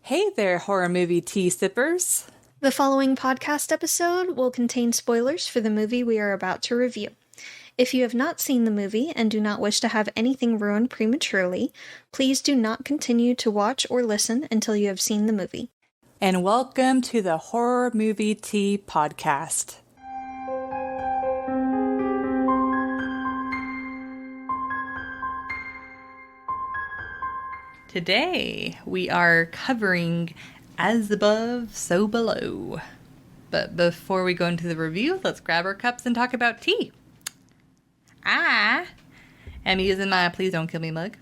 Hey there, horror movie tea sippers. The following podcast episode will contain spoilers for the movie we are about to review. If you have not seen the movie and do not wish to have anything ruined prematurely, please do not continue to watch or listen until you have seen the movie. And welcome to the Horror Movie Tea Podcast. Today, we are covering As Above, So Below. But before we go into the review, let's grab our cups and talk about tea. I am using my Please Don't Kill Me mug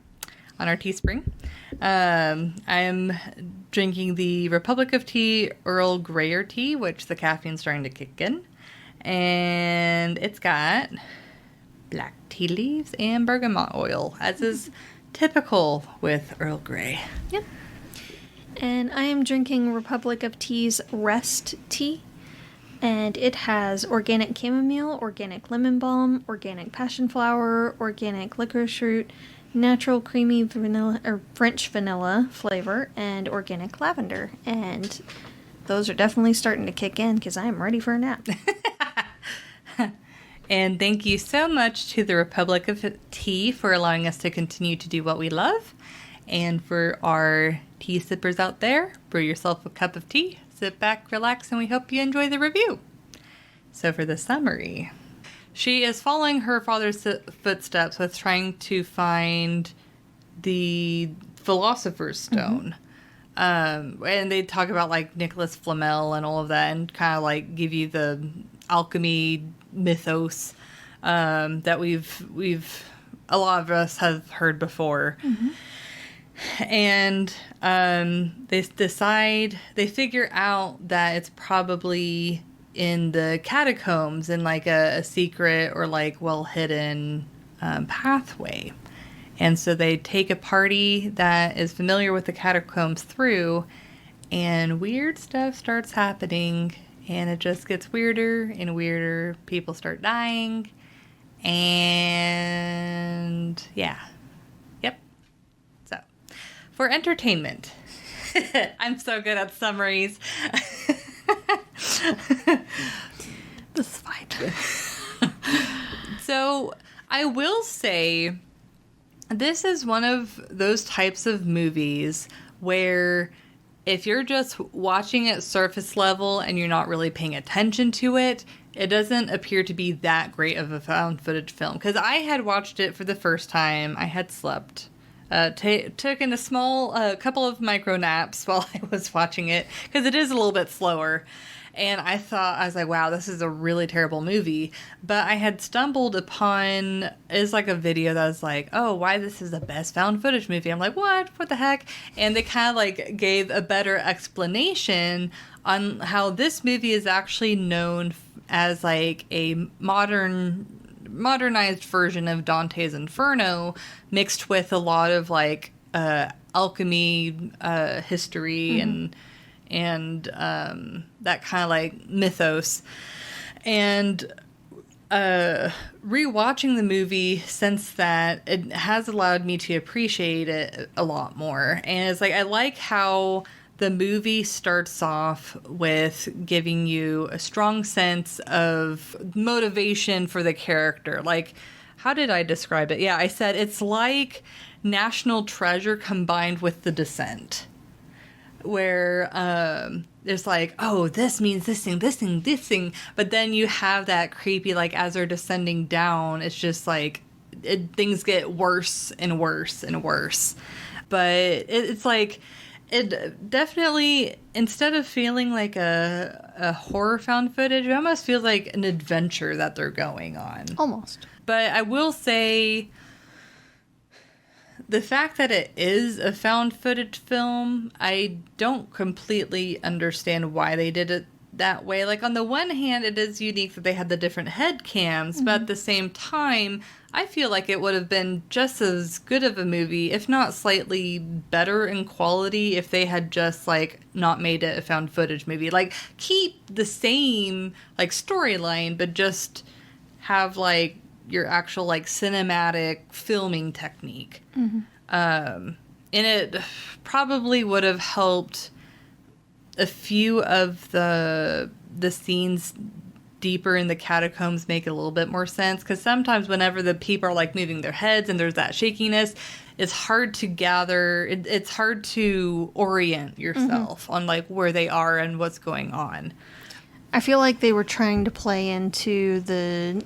on our Teespring. I am drinking the Republic of Tea Earl Grayer tea, which the caffeine's starting to kick in. And it's got black tea leaves and bergamot oil, as is typical with Earl Grey. Yep. And I am drinking Republic of Tea's Rest tea. And it has organic chamomile, organic lemon balm, organic passion flower, organic licorice root, natural creamy vanilla or French vanilla flavor, and organic lavender. And those are definitely starting to kick in because I am ready for a nap. And thank you so much to the Republic of Tea for allowing us to continue to do what we love. And for our tea sippers out there, brew yourself a cup of tea, sit back, relax, and we hope you enjoy the review. So for the summary, she is following her father's footsteps with trying to find the Philosopher's Stone. And they talk about like Nicholas Flamel and all of that and kind of like give you the alchemy mythos that we've a lot of us have heard before. And they figure out that it's probably in the catacombs in like a secret or like well hidden pathway. And so they take a party that is familiar with the catacombs through, and weird stuff starts happening, and it just gets weirder and weirder. People start dying, and yeah. Yep. So, for entertainment, I'm so good at summaries. This is fine. So, I will say, this is one of those types of movies where if you're just watching it surface level and you're not really paying attention to it, it doesn't appear to be that great of a found footage film. Because I had watched it for the first time. I had slept. Took in a small couple of micro naps while I was watching it. Because it is a little bit slower. And I was like, wow, this is a really terrible movie. But I had stumbled upon, it's like a video that was like, oh, why this is the best found footage movie. I'm like, what? What the heck? And they kind of like gave a better explanation on how this movie is actually known as like a modernized version of Dante's Inferno mixed with a lot of like alchemy history and that kind of like mythos. And rewatching the movie since that, it has allowed me to appreciate it a lot more. And it's like, I like how the movie starts off with giving you a strong sense of motivation for the character. Like, how did I describe it? Yeah, I said it's like National Treasure combined with The Descent. Where it's like, oh, this means this thing. But then you have that creepy, like, as they're descending down, it's just like, things get worse and worse and worse. But it's like, it definitely, instead of feeling like a horror found footage, it almost feels like an adventure that they're going on. Almost. But I will say, the fact that it is a found footage film, I don't completely understand why they did it that way. Like, on the one hand, it is unique that they had the different head cams, but at the same time, I feel like it would have been just as good of a movie, if not slightly better in quality, if they had just, like, not made it a found footage movie. Like, keep the same, like, storyline, but just have, like, your actual, like, cinematic filming technique. And it probably would have helped a few of the scenes deeper in the catacombs make a little bit more sense, because sometimes whenever the people are like moving their heads and there's that shakiness, it's hard to gather, it's hard to orient yourself on like where they are and what's going on. I feel like they were trying to play into the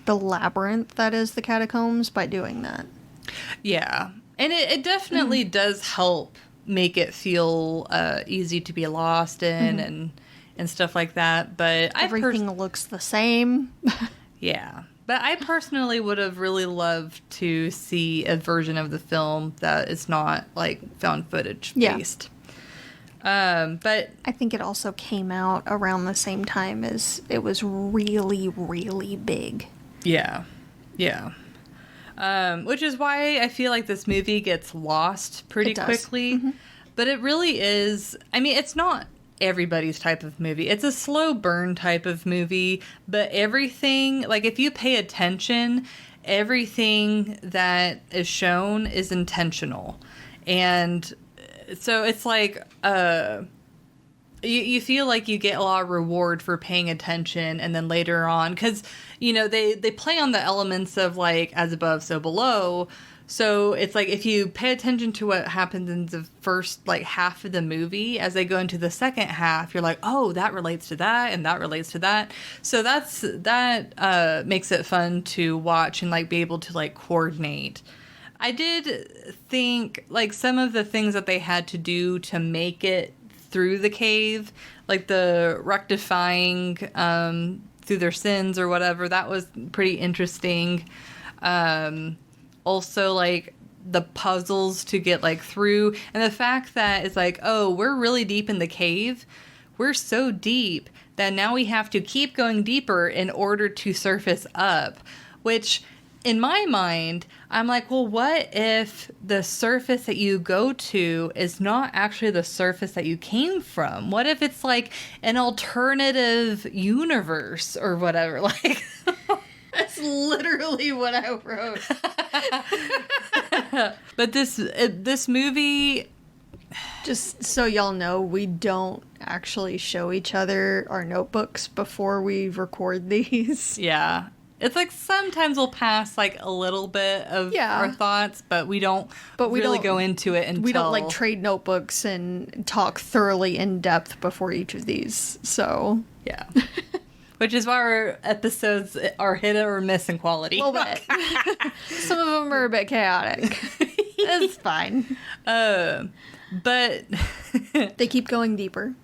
labyrinth that is the catacombs by doing that. Yeah, and it definitely does help make it feel easy to be lost in and stuff like that. But everything looks the same. Yeah. But I personally would have really loved to see a version of the film that is not like found footage based. But I think it also came out around the same time as it was really, really big. Yeah. Yeah. Which is why I feel like this movie gets lost pretty quickly. But it really is. I mean, it's not everybody's type of movie. It's a slow burn type of movie, but everything, like if you pay attention, everything that is shown is intentional. And so it's like you feel like you get a lot of reward for paying attention, and then later on, because you know they play on the elements of like as above so below. So it's like if you pay attention to what happens in the first like half of the movie, as they go into the second half, you're like, oh, that relates to that and that relates to that. So that makes it fun to watch and like be able to like coordinate. I did think like some of the things that they had to do to make it through the cave, like the rectifying through their sins or whatever, that was pretty interesting. Also, like, the puzzles to get, like, through. And the fact that it's like, oh, we're really deep in the cave. We're so deep that now we have to keep going deeper in order to surface up. Which, in my mind, I'm like, well, what if the surface that you go to is not actually the surface that you came from? What if it's, like, an alternative universe or whatever? Like... That's literally what I wrote. But this movie... Just so y'all know, we don't actually show each other our notebooks before we record these. Yeah. It's like sometimes we'll pass like a little bit of our thoughts, but we don't really go into it until... We don't like trade notebooks and talk thoroughly in depth before each of these, so... Yeah. Which is why our episodes are hit or miss in quality. A little bit. Some of them are a bit chaotic. It's fine. But... They keep going deeper.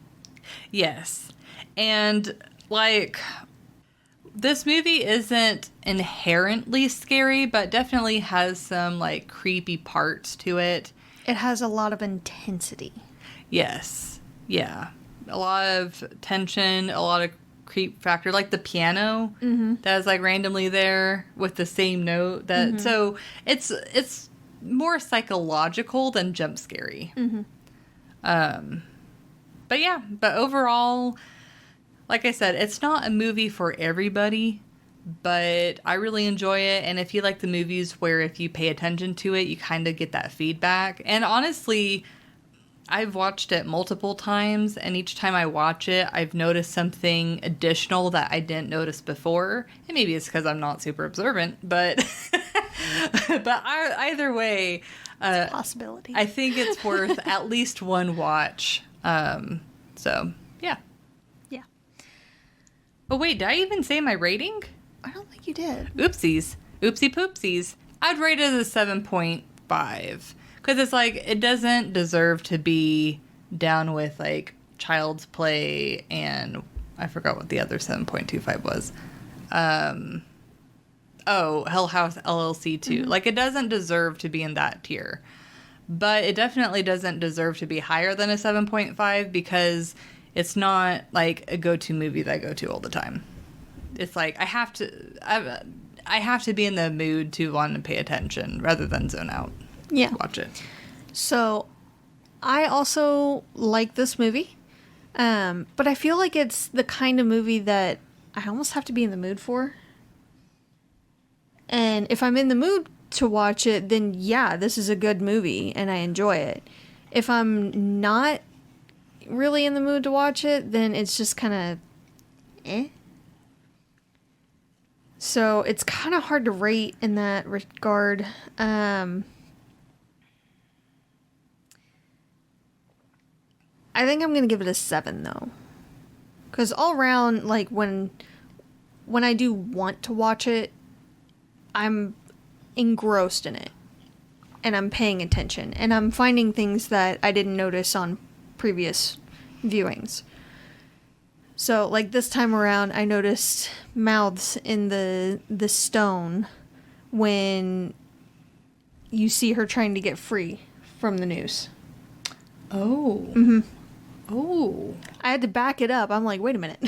Yes. And, like, this movie isn't inherently scary, but definitely has some, like, creepy parts to it. It has a lot of intensity. Yes. Yeah. A lot of tension, a lot of creep factor, like the piano that is like randomly there with the same note. That so it's more psychological than jump scary. But overall, like I said, it's not a movie for everybody, but I really enjoy it. And if you like the movies where if you pay attention to it, you kind of get that feedback. And honestly, I've watched it multiple times, and each time I watch it, I've noticed something additional that I didn't notice before. And maybe it's because I'm not super observant, but either way, it's a possibility. I think it's worth at least one watch. So, yeah. Yeah. Oh, wait, did I even say my rating? I don't think you did. Oopsies. Oopsie poopsies. I'd rate it as a 7.5. Because it's like, it doesn't deserve to be down with, like, Child's Play and I forgot what the other 7.25 was. Hell House LLC 2. Like, it doesn't deserve to be in that tier. But it definitely doesn't deserve to be higher than a 7.5 because it's not, like, a go-to movie that I go to all the time. It's like, I have to be in the mood to want to pay attention rather than zone out. Yeah. Watch it. So, I also like this movie, but I feel like it's the kind of movie that I almost have to be in the mood for. And if I'm in the mood to watch it, then yeah, this is a good movie and I enjoy it. If I'm not really in the mood to watch it, then it's just kind of eh. So it's kind of hard to rate in that regard. I think I'm going to give it a 7 though. Cuz all around, like when I do want to watch it, I'm engrossed in it. And I'm paying attention and I'm finding things that I didn't notice on previous viewings. So like this time around I noticed mouths in the stone when you see her trying to get free from the noose. Oh. Mm-hmm. Oh. I had to back it up. I'm like, wait a minute.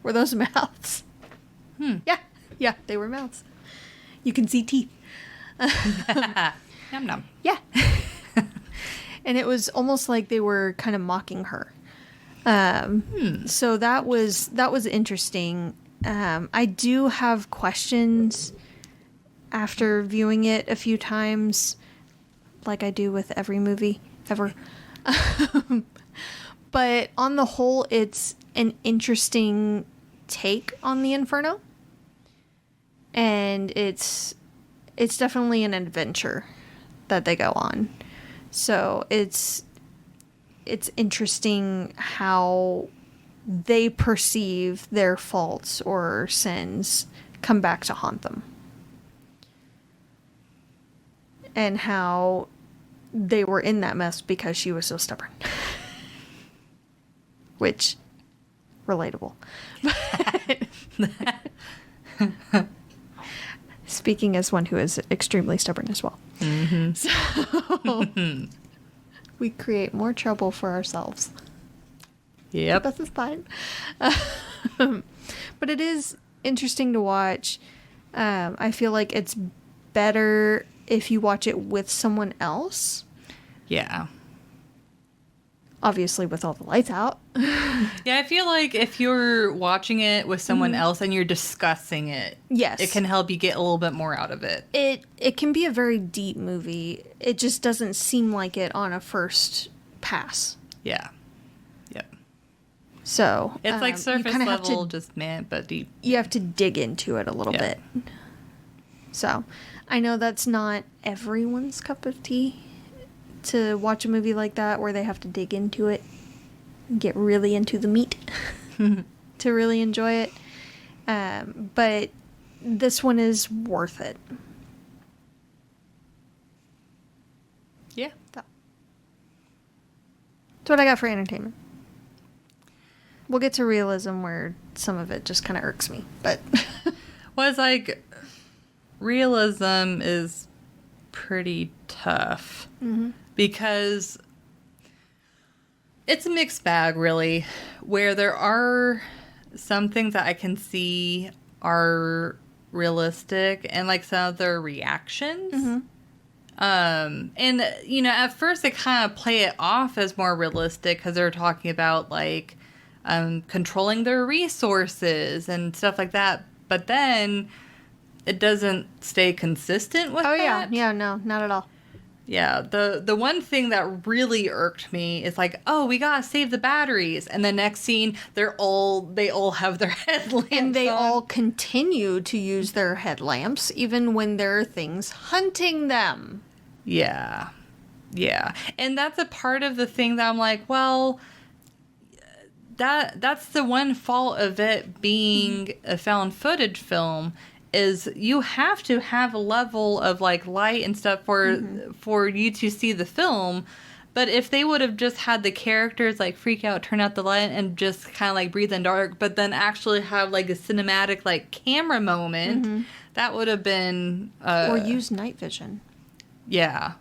Were those mouths? Yeah. Yeah, they were mouths. You can see teeth. Num num. Yeah. And it was almost like they were kind of mocking her. So that was interesting. I do have questions after viewing it a few times, like I do with every movie ever. But on the whole, it's an interesting take on the Inferno. And it's definitely an adventure that they go on. So it's interesting how they perceive their faults or sins come back to haunt them. And how they were in that mess because she was so stubborn. Which, relatable. Speaking as one who is extremely stubborn as well. Mm-hmm. So, we create more trouble for ourselves. Yep. This is fine. But it is interesting to watch. I feel like it's better if you watch it with someone else. Yeah. Obviously, with all the lights out. Yeah, I feel like if you're watching it with someone else and you're discussing it, Yes. it can help you get a little bit more out of it. It can be a very deep movie. It just doesn't seem like it on a first pass. Yeah. Yep. So It's like surface kinda level, just man, but deep. You have to dig into it a little bit. So I know that's not everyone's cup of tea to watch a movie like that where they have to dig into it, get really into the meat to really enjoy it. But this one is worth it. Yeah. That's what I got for entertainment. We'll get to realism where some of it just kind of irks me, but Well, it's like realism is pretty tough because it's a mixed bag, really, where there are some things that I can see are realistic and like some of their reactions. And you know, at first they kind of play it off as more realistic because they're talking about like controlling their resources and stuff like that. But then it doesn't stay consistent with that. yeah, no, not at all. Yeah, the one thing that really irked me is like, oh, we gotta save the batteries, and the next scene they all have their headlamps And they on. all continue to use their headlamps even when there are things hunting them. Yeah, and that's a part of the thing that I'm like, well, that's the one fault of it being a found footage film. Is you have to have a level of like light and stuff for you to see the film. But if they would have just had the characters like freak out, turn out the light, and just kind of like breathe in dark, but then actually have like a cinematic like camera moment, that would have been Or use night vision. Yeah.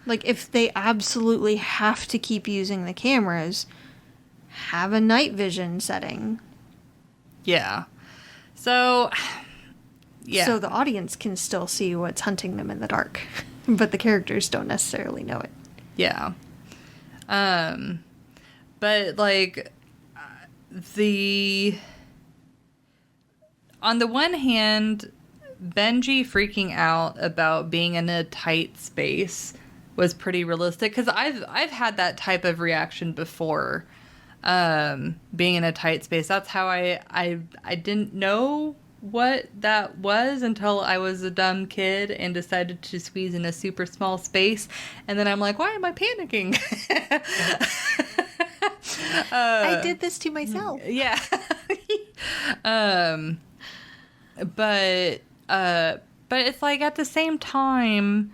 Like if they absolutely have to keep using the cameras, have a night vision setting. Yeah. So yeah. So the audience can still see what's hunting them in the dark, but the characters don't necessarily know it. Yeah. But like on the one hand, Benji freaking out about being in a tight space was pretty realistic, because I've had that type of reaction before. Being in a tight space. That's how I didn't know what that was until I was a dumb kid and decided to squeeze in a super small space. And then I'm like, why am I panicking? I did this to myself. Yeah. But it's like, at the same time,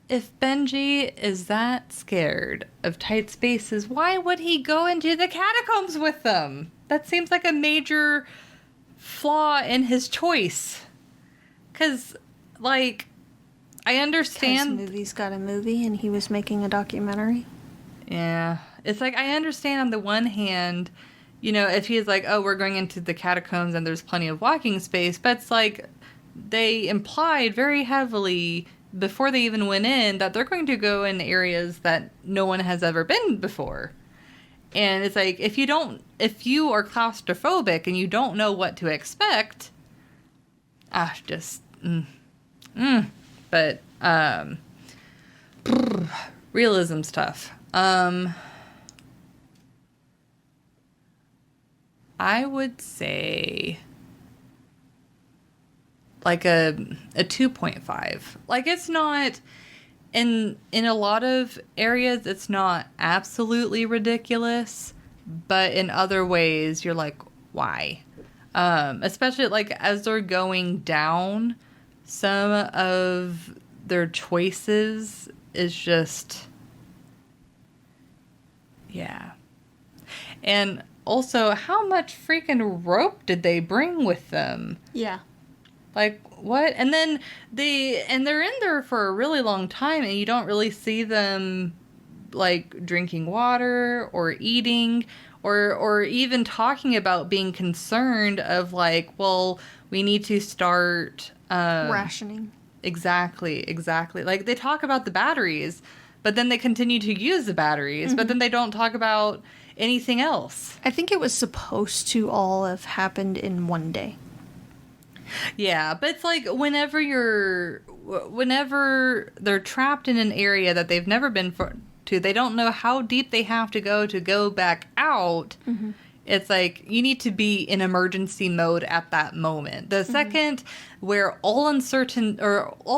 if Benji is that scared of tight spaces, why would he go into the catacombs with them? That seems like a major flaw in his choice. Because, like, I understand... Because movie's got a movie and he was making a documentary. Yeah. It's like, I understand on the one hand, you know, if he's like, oh, we're going into the catacombs and there's plenty of walking space, but it's like, they implied very heavily before they even went in that they're going to go in areas that no one has ever been before. And it's like, if you are claustrophobic and you don't know what to expect, but realism's tough. I would say like a 2.5. Like, it's not, in a lot of areas, it's not absolutely ridiculous, but in other ways, you're like, why? Especially, like, as they're going down, some of their choices is just, yeah. And also, how much freaking rope did they bring with them? Yeah. Like, what? And then they're in there for a really long time, and you don't really see them, like, drinking water or eating or even talking about being concerned of, like, well, we need to start... rationing. Exactly. Like, they talk about the batteries, but then they continue to use the batteries, but then they don't talk about anything else. I think it was supposed to all have happened in one day. Yeah, but it's like whenever they're trapped in an area that they've never been to, they don't know how deep they have to go back out. Mm-hmm. It's like, you need to be in emergency mode at that moment. The second where all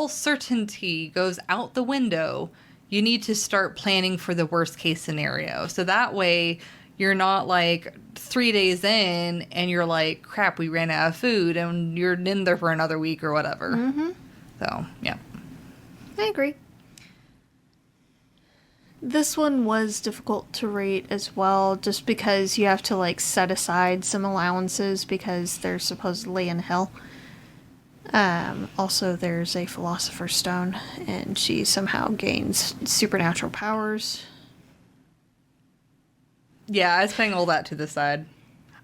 certainty goes out the window, you need to start planning for the worst case scenario. So that way you're not like 3 days in and you're like, crap, we ran out of food, and you're in there for another week or whatever. Mm-hmm. So, yeah. I agree. This one was difficult to rate as well, just because you have to, like, set aside some allowances because they're supposedly in hell. Also, there's a Philosopher's Stone, and she somehow gains supernatural powers. Yeah, I was putting all that to the side.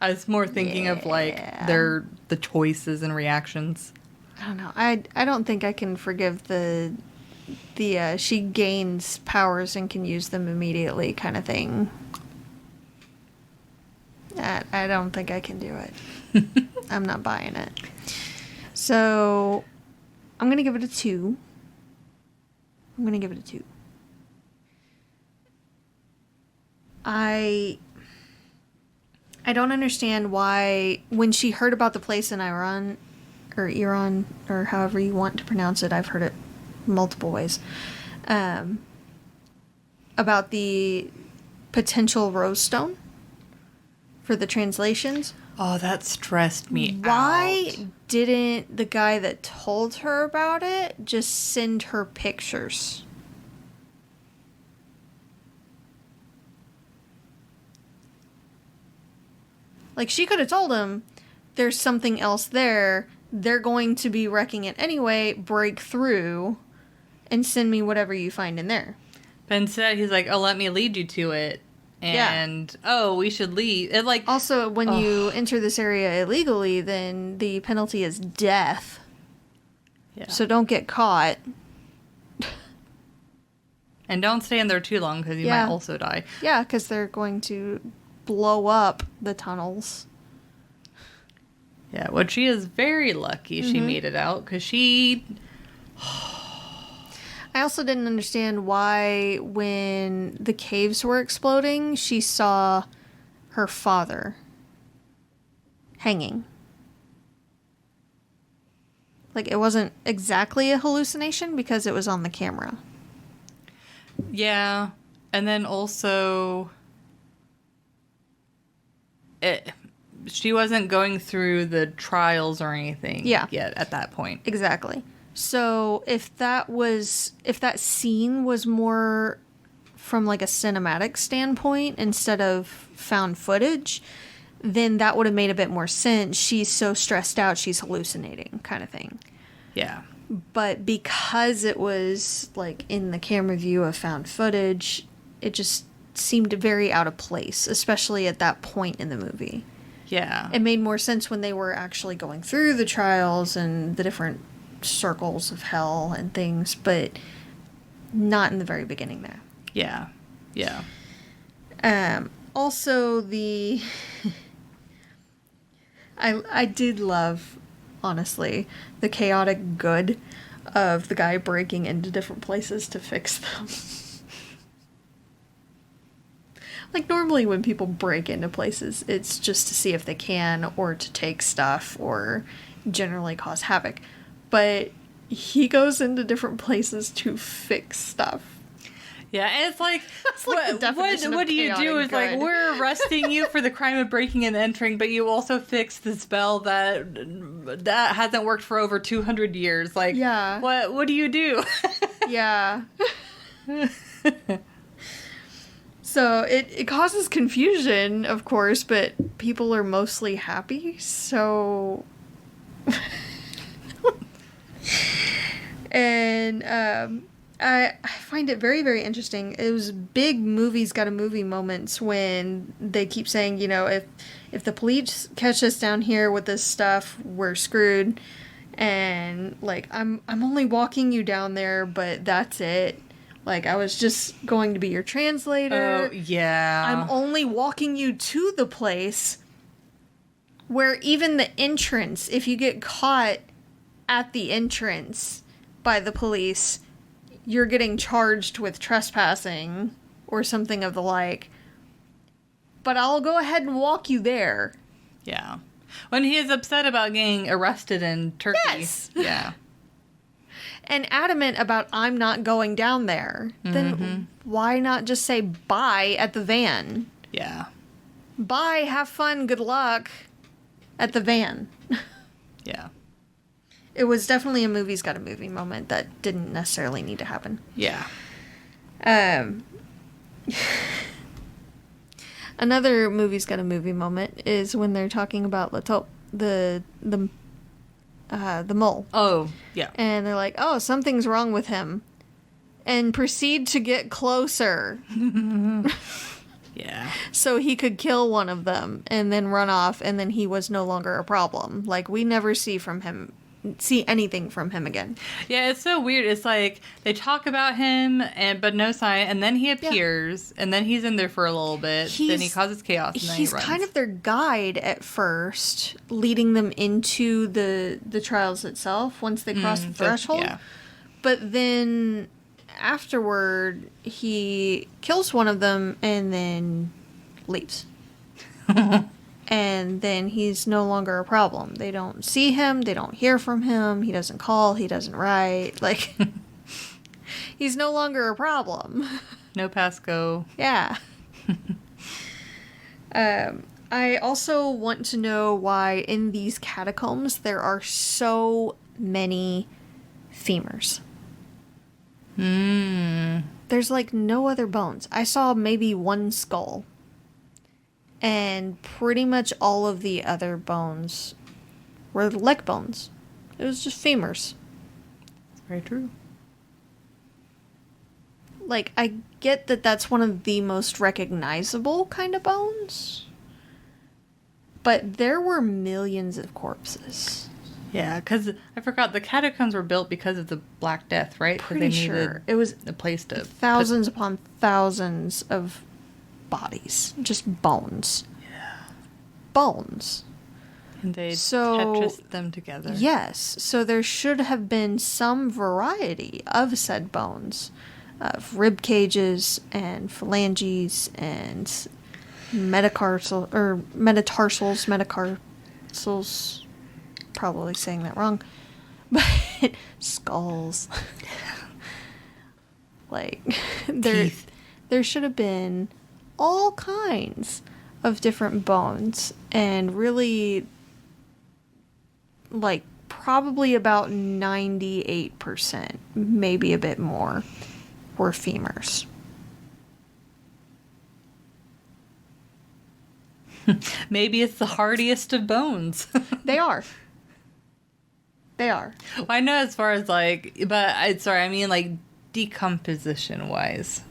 I was more thinking of, like, the choices and reactions. I don't know. I don't think I can forgive the she gains powers and can use them immediately kind of thing. I don't think I can do it. I'm not buying it. So, I'm going to give it a 2. I don't understand why, when she heard about the place in Iran, or however you want to pronounce it, I've heard it multiple ways, about the potential rose stone for the translations. Oh, that stressed me out. Why didn't the guy that told her about it just send her pictures? Like, she could have told him, there's something else there, they're going to be wrecking it anyway, break through, and send me whatever you find in there. But instead, he's like, oh, let me lead you to it. And, oh, we should leave. It, like, also, when you enter this area illegally, then the penalty is death. Yeah. So don't get caught. And don't stay in there too long, because you might also die. Yeah, because they're going to blow up the tunnels. Yeah, well, she is very lucky she made it out, because she... I also didn't understand why, when the caves were exploding, she saw her father hanging. Like, it wasn't exactly a hallucination because it was on the camera. Yeah, and then also... she wasn't going through the trials or anything yet at that point. Exactly. So if that scene was more from like a cinematic standpoint instead of found footage, then that would have made a bit more sense. She's so stressed out, she's hallucinating, kind of thing. Yeah. But because it was like in the camera view of found footage, it just seemed very out of place, especially at that point in the movie. Yeah. It made more sense when they were actually going through the trials and the different circles of hell and things, but not in the very beginning there. Yeah. Yeah. Also, I did love, honestly, the chaotic good of the guy breaking into different places to fix them. Like, normally when people break into places, it's just to see if they can, or to take stuff, or generally cause havoc. But he goes into different places to fix stuff. Yeah, and it's like, what do you do? Is like, good. we're arresting you for the crime of breaking and entering, but you also fixed the spell that hasn't worked for over 200 years. Like, yeah. What do you do? Yeah. So it causes confusion, of course, but people are mostly happy, so... And I find it very, very interesting. It was big movies got a movie moments when they keep saying, you know, if the police catch us down here with this stuff, we're screwed. And like, I'm only walking you down there, but that's it. Like, I was just going to be your translator. Oh, yeah. I'm only walking you to the place where even the entrance, if you get caught at the entrance by the police, you're getting charged with trespassing or something of the like. But I'll go ahead and walk you there. Yeah. When he is upset about getting arrested in Turkey. Yes. Yeah. And adamant about I'm not going down there. Then why not just say bye at the van? Yeah. Bye, have fun, good luck at the van. Yeah. It was definitely a movie's got a movie moment that didn't necessarily need to happen. Yeah. Another movie's got a movie moment is when they're talking about the mole. Oh, yeah. And they're like, oh, something's wrong with him. And proceed to get closer. Yeah. So he could kill one of them and then run off, and then he was no longer a problem. Like, we never see anything from him again. Yeah, it's so weird. It's like they talk about him, but no sign, and then he appears, and then he's in there for a little bit. Then he causes chaos, and then he runs. He's kind of their guide at first, leading them into the trials itself once they cross the threshold. Yeah. But then afterward, he kills one of them and then leaves. And then he's no longer a problem. They don't see him. They don't hear from him. He doesn't call. He doesn't write. Like, he's no longer a problem. No Pasco. Yeah. I also want to know why in these catacombs there are so many femurs. There's like no other bones. I saw maybe one skull. And pretty much all of the other bones were leg bones. It was just femurs. Very true. Like, I get that that's one of the most recognizable kind of bones. But there were millions of corpses. Yeah, because I forgot the catacombs were built because of the Black Death, right? Pretty sure. It was a place to thousands upon thousands of bodies. Just bones. Yeah. Bones. And they So- Tetris them together. Yes, so there should have been some variety of said bones, of rib cages and phalanges and metatarsals, probably saying that wrong, but skulls. Like Teeth. there should have been all kinds of different bones, and really, like, probably about 98%, maybe a bit more, were femurs. Maybe it's the hardiest of bones. They are. They are. Well, I know as far as like, but I mean like decomposition wise,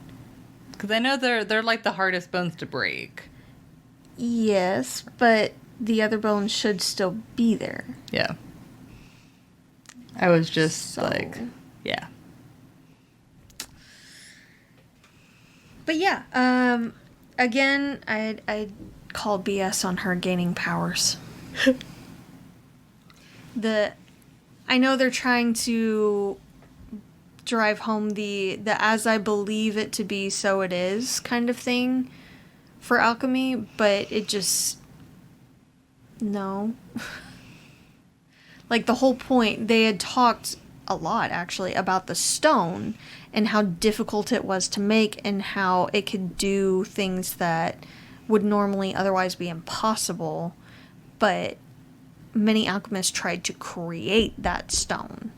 because I know they're like the hardest bones to break. Yes, but the other bones should still be there. Yeah. I was just So- like, yeah. But yeah, again, I call BS on her gaining powers. I know they're trying to drive home the as I believe it to be, so it is kind of thing for alchemy, but it just, no. Like, the whole point, they had talked a lot actually about the stone and how difficult it was to make and how it could do things that would normally otherwise be impossible, but many alchemists tried to create that stone.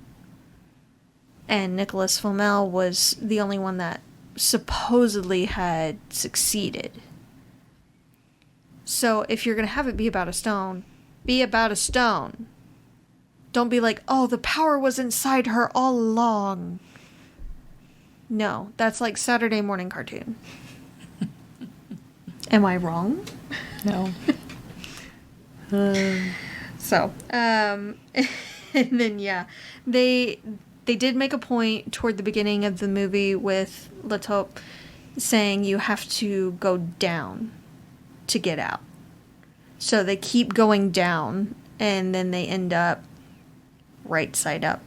And Nicholas Flamel was the only one that supposedly had succeeded. So if you're going to have it be about a stone, be about a stone. Don't be like, oh, the power was inside her all along. No, that's like Saturday morning cartoon. Am I wrong? No. So, and then yeah, they did make a point toward the beginning of the movie with Lataupe saying you have to go down to get out. So they keep going down, and then they end up right side up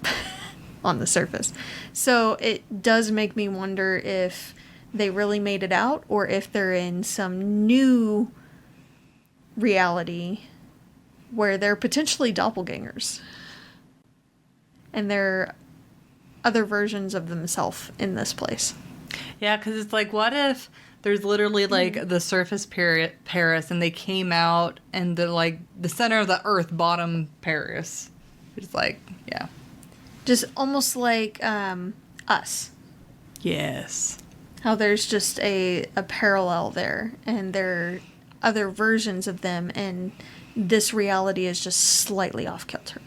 on the surface. So it does make me wonder if they really made it out, or if they're in some new reality where they're potentially doppelgangers. And they're other versions of themselves in this place. Yeah, because it's like, what if there's literally like the surface Paris, and they came out and the like the center of the earth, bottom Paris. It's like, yeah. Just almost like us. Yes. How there's just a parallel there, and there are other versions of them, and this reality is just slightly off kilter.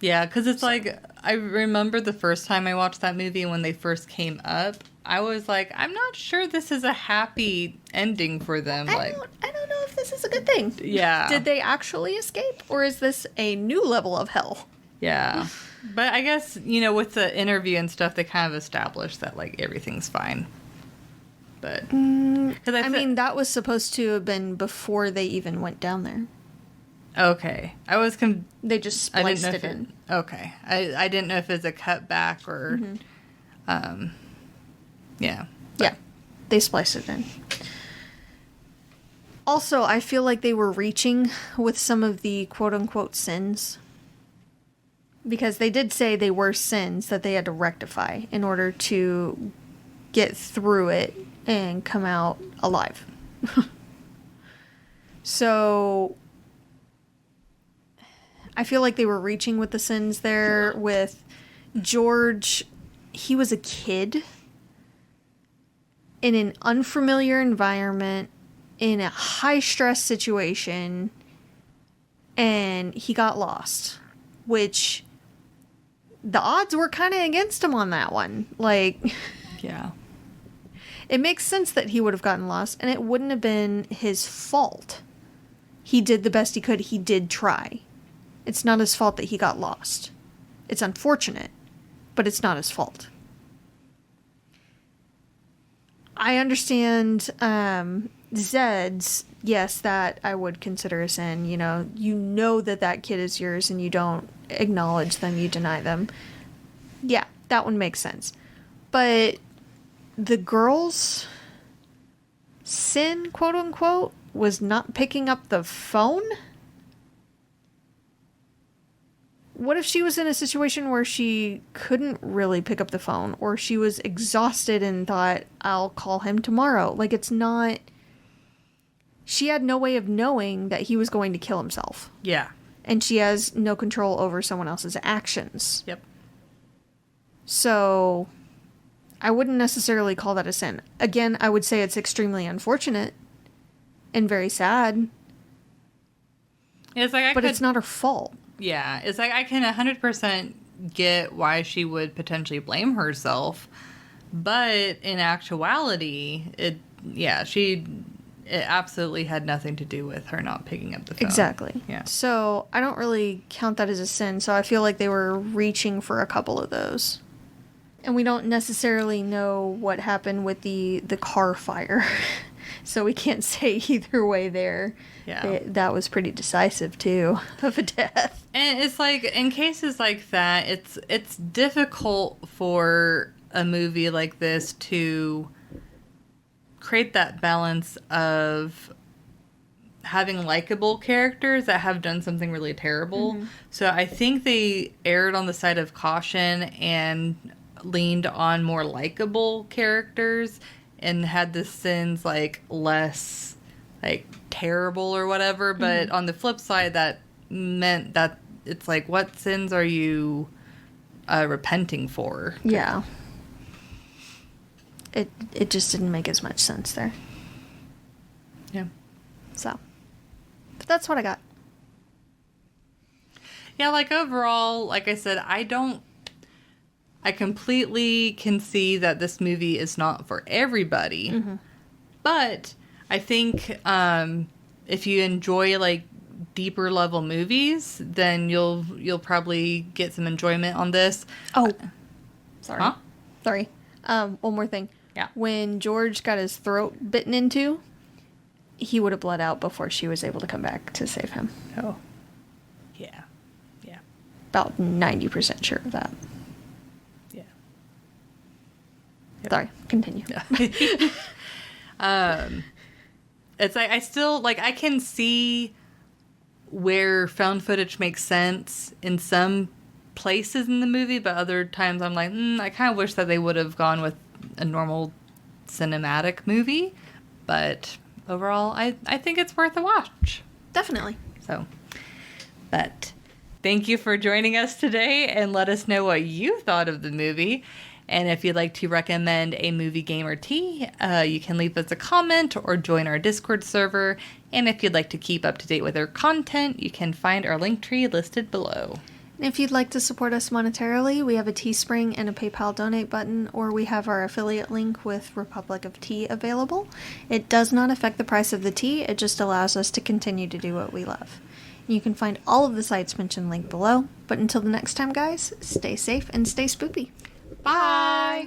Yeah, because it's like, I remember the first time I watched that movie when they first came up, I was like, I'm not sure this is a happy ending for them. I don't know if this is a good thing. Yeah. Did they actually escape, or is this a new level of hell? Yeah. But I guess, with the interview and stuff, they kind of established that, like, everything's fine. But, because I mean, that was supposed to have been before they even went down there. okay. I was, They just I didn't spliced know it if in. okay. I didn't know if it's a cutback or, yeah. Yeah, they spliced it in. Also, I feel like they were reaching with some of the quote-unquote sins. Because they did say they were sins that they had to rectify in order to get through it and come out alive. So, I feel like they were reaching with the sins there with George. He was a kid in an unfamiliar environment, in a high-stress situation, and he got lost, which the odds were kind of against him on that one. Like, Yeah. it makes sense that he would have gotten lost, and it wouldn't have been his fault. He did the best he could. He did try. It's not his fault that he got lost. It's unfortunate, but it's not his fault. I understand Zed's, yes, that I would consider a sin. You know that kid is yours and you don't acknowledge them, you deny them. Yeah, that one makes sense. But the girl's sin, quote unquote, was not picking up the phone? What if she was in a situation where she couldn't really pick up the phone, or she was exhausted and thought, I'll call him tomorrow? Like, it's not... She had no way of knowing that he was going to kill himself. Yeah. And she has no control over someone else's actions. Yep. So, I wouldn't necessarily call that a sin. Again, I would say it's extremely unfortunate and very sad. It's like it's not her fault. Yeah, it's like I can 100% get why she would potentially blame herself, but in actuality, it absolutely had nothing to do with her not picking up the phone. Exactly. Yeah. So I don't really count that as a sin, so I feel like they were reaching for a couple of those. And we don't necessarily know what happened with the car fire, so we can't say either way there. Yeah. That was pretty decisive, too, of a death. And it's like, in cases like that, it's difficult for a movie like this to create that balance of having likable characters that have done something really terrible. Mm-hmm. So I think they erred on the side of caution and leaned on more likable characters and had the sins like less like terrible or whatever. But on the flip side, that meant that it's like, what sins are you repenting for? Yeah. It just didn't make as much sense there. Yeah. So, but that's what I got. Yeah, like overall, like I said, I completely can see that this movie is not for everybody. Mm-hmm. But I think if you enjoy like deeper level movies, then you'll probably get some enjoyment on this. Oh, sorry. Huh? Sorry. One more thing. Yeah. When George got his throat bitten into, he would have bled out before she was able to come back to save him. Oh. Yeah. Yeah. About 90% sure of that. Yeah. Yep. Sorry. Continue. It's like I still like I can see where found footage makes sense in some places in the movie, but other times I'm like, I kind of wish that they would have gone with a normal cinematic movie. But overall, I think it's worth a watch. Definitely. So, but thank you for joining us today, and let us know what you thought of the movie. And if you'd like to recommend a movie, game, or tea, you can leave us a comment or join our Discord server. And if you'd like to keep up to date with our content, you can find our link tree listed below. And if you'd like to support us monetarily, we have a Teespring and a PayPal donate button, or we have our affiliate link with Republic of Tea available. It does not affect the price of the tea, it just allows us to continue to do what we love. You can find all of the sites mentioned linked below. But until the next time, guys, stay safe and stay spoopy. Bye!